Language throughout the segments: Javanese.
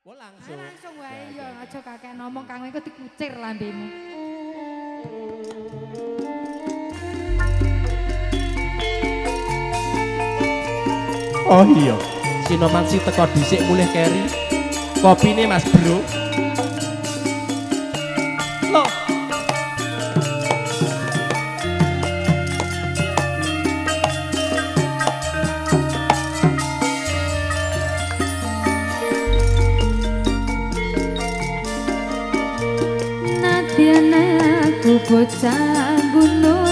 Oh langsung. Langsung wae ya aja kakek ngomong kang iku dikucir lambemu. Oh iya, Sinoman si teko dhisik mulih keri. Kopine Mas Bro. Loh. Nadyan aku bocah gunung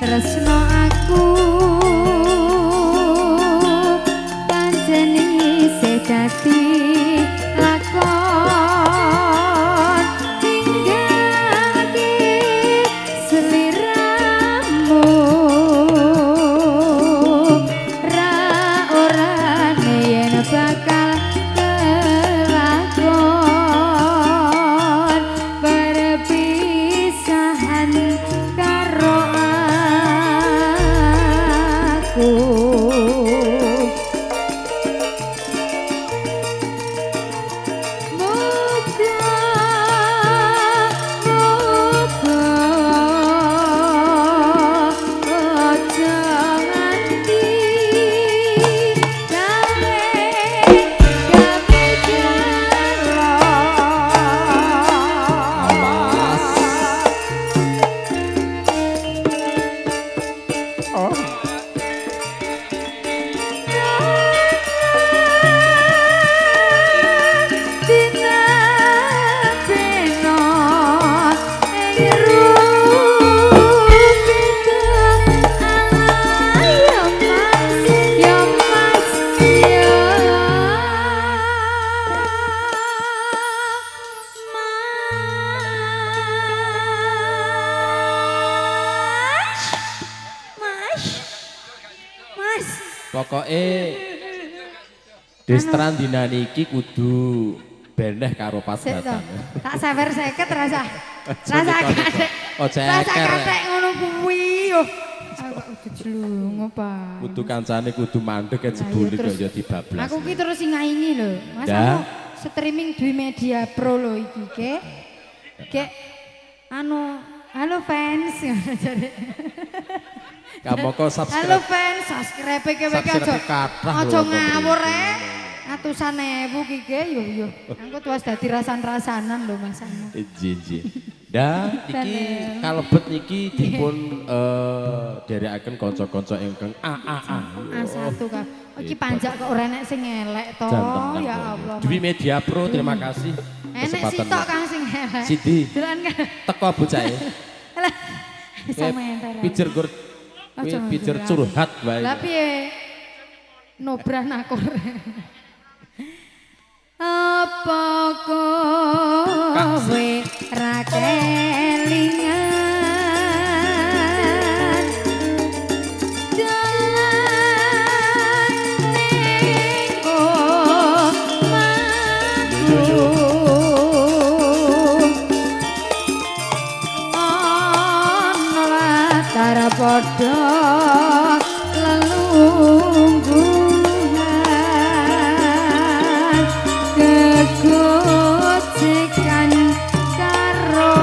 tresno aku panceni sejati lakon tinggalke seliramu ra ora yen bakal kelakon perpisahan karo Pokoke Destran dina niki kudu beneh karo padatan. Tak sewer 50 rasa. Rasa kathek. Oh ceker. Rasa kathek ngono kuwi yo. Aku kudu jelungo, Pak. Kudu kancane kudu mandeg jebule kok ya dibablas. Aku ki terus sing ngaini lho. Mas aku streaming di Media Pro lho iki, Kek. Kek anu, halo fans. Kamu kok subscribe. Halo fans, subscribe kowe ki aja ngawur atusan ewu ki yo. Engko tuwas dadi rasan-rasanan lho Mas anu. Jiji. Dan iki kalebet niki dipun derekaken kanca-kanca ingkang A1 Kak. Iki panjak kok ora enek sing elek to. Ya Allah. Dwi Media Pro terima kasih. Enek sitok Kang sing elek. Sidi. Delan Teko bocahe. Alah. Sampeyan. Pijer gur pijer curhat wae. Lah piye? Nobrah nakor. Apa kowe ra kelingan dalan ning omahku ana latar padha lelungguhan kegocekan karo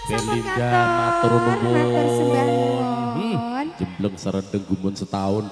Belinda matur nuwun. Jembleng sarendeng gumun setahun.